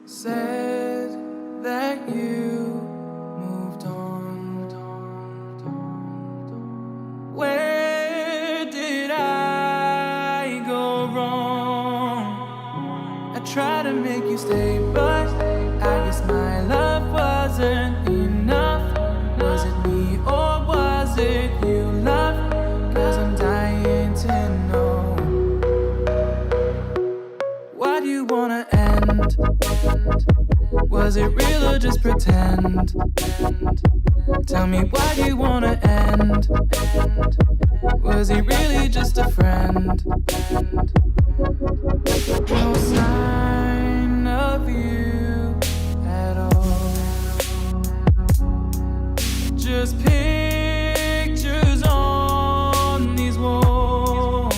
said that you moved on. Where did I go wrong? I tried to make you stay, but I guess my love wasn't enough. Was it me or was it you, love? 'Cause I'm dying to know. Why do you wanna end? Was it real or just pretend? Tell me, why do you wanna end? Was he really just a friend? No sign of you at all. Just pictures on these walls,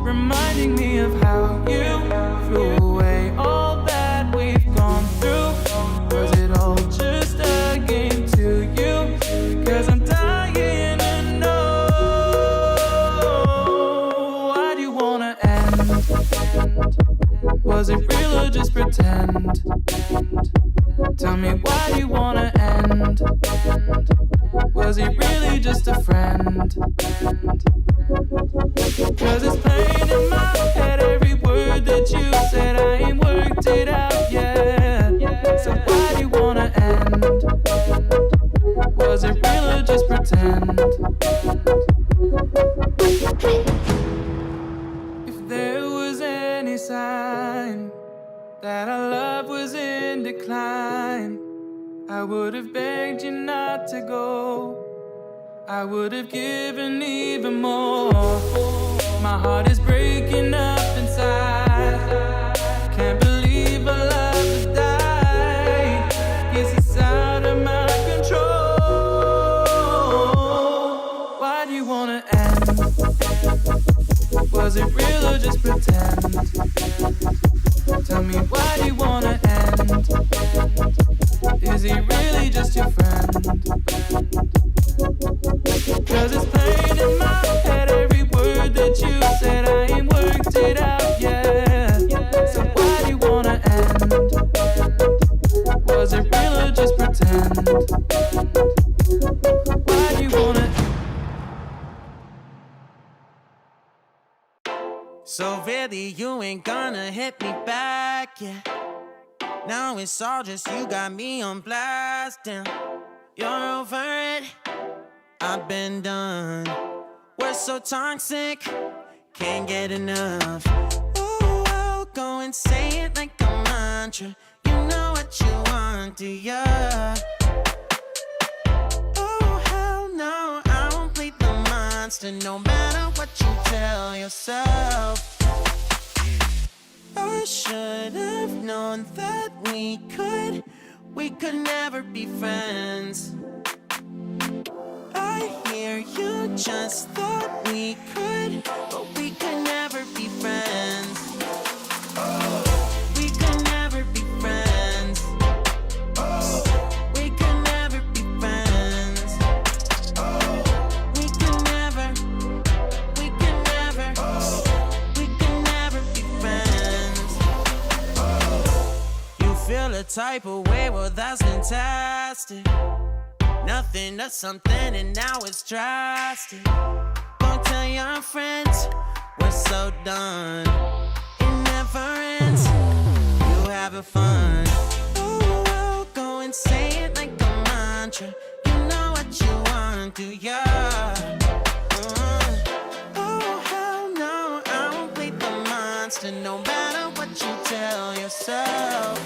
reminding me of how you threw away all that we've gone through. Was it all just a game to you? 'Cause I'm dying to know. Why do you wanna end? Was it real or just pretend? Tell me, why do you wanna end? Was he really just a friend? 'Cause it's plain in my head, every word that you said, I ain't worked it out yet. So why do you wanna end? Was it real or just pretend? If there was any sign that our love was in decline, I would have begged you not to go. I would have given even more. My heart is breaking up inside. Can't believe our love has died. Guess it's out of my control. Why do you wanna end? Was it real or just pretend? Tell me, why do you wanna end? Is he really just your friend? 'Cause it's plain in my head, every word that you said, I ain't worked it out yet. So why do you wanna end? Was it real or just pretend? Why do you wanna end? So really you ain't gonna hit me back, yeah. Now it's all just you, got me on blast, damn. You're over it, I've been done. We're so toxic, can't get enough. Ooh, I'll go and say it like a mantra. You know what you want, do ya? Oh, hell no, I won't play the monster, no matter what you tell yourself. I should have known that we could never be friends. I hear you just thought we could, but we could never be friends. We could never be friends. We could never be friends. We could never, we could never, we could never be friends. You feel a type of way, well that's fantastic. Nothing to something and now it's drastic. Don't tell your friends we're so done. It never ends, you having fun. Oh, I'll go and say it like a mantra. You know what you want, do ya? Oh, hell no, I won't play the monster, no matter what you tell yourself.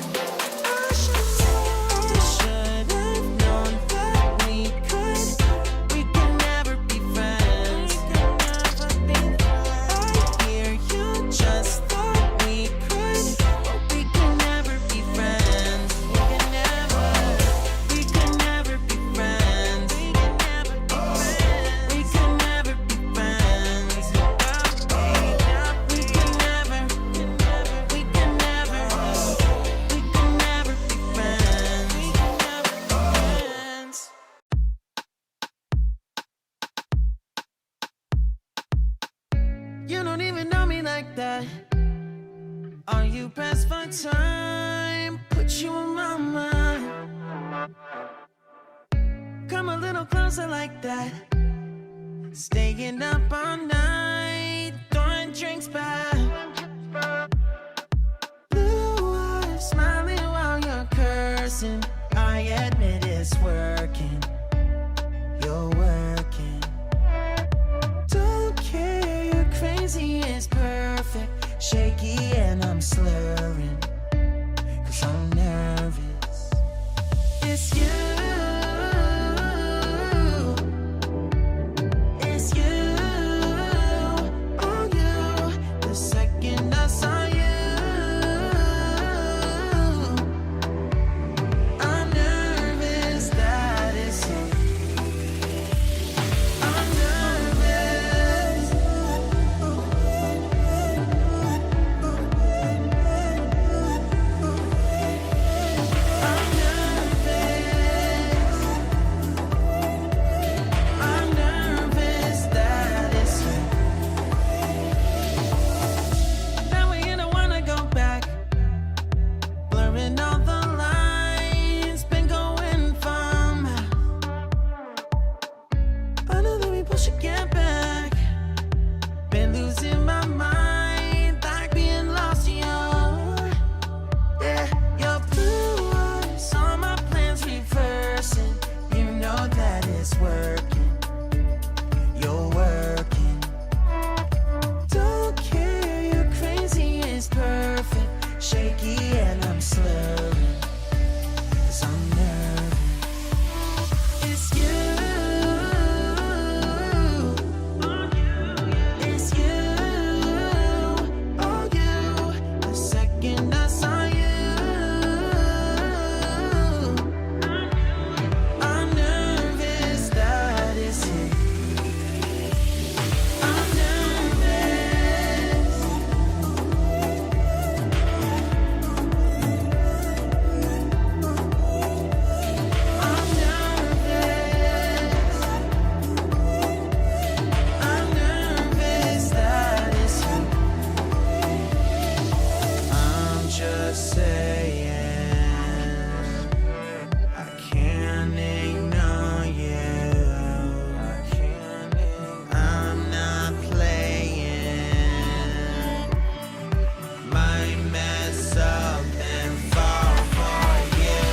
You don't even know me like that. Are you pressed for time? put you in my mind. Come a little closer like that. Staying up all night, throwing drinks back. Blue eyes, smiling while you're cursing. I admit it's working. You're working. Don't care, you're crazy, it's perfect. Shaky and I'm slurring, 'cause I'm nervous. It's you. It's you. Oh, you. The second I saw you, I'm nervous that it's you. I'm nervous. I'm nervous. I'm nervous that it's you. That way you don't wanna go back. Blurring all the lines, been going from. I know that we both should get back. Been losing my mind, like being lost in your blue eyes, all my plans reversing. You know that it's working. You're working. Don't care, you're crazy, it's perfect. Shaky and I'm slurring, 'cause I'm nervous. It's you. It's you. Oh, you. The second I saw you, I'm nervous that it's you. I'm nervous. I'm nervous. I'm nervous that it's you. I'm just saying, I can't ignore you. I'm not playing. Might mess up and fall for you.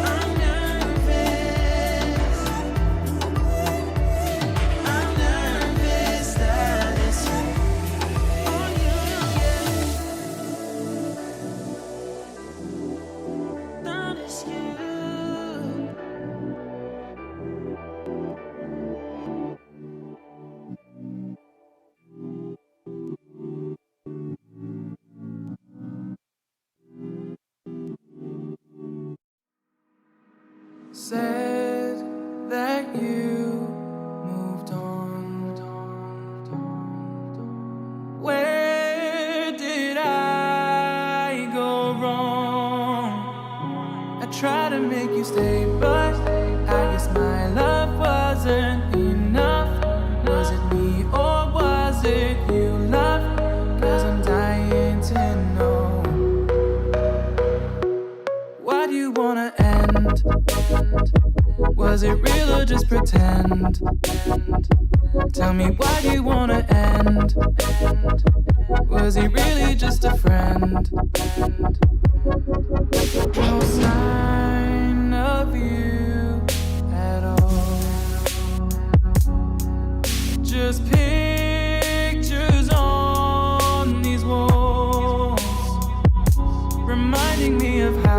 I'm nervous. I'm nervous that it's you. Oh, you, that it's you. Said that you moved on. Where did I go wrong? I tried to make you stay, but I guess my love wasn't enough. Was it me or was it you, love? 'Cause I'm dying to know. Why do you wanna end? Was it real or just pretend? Tell me, why do you wanna end? Was he really just a friend? No sign of you at all. Just pictures on these walls, reminding me of how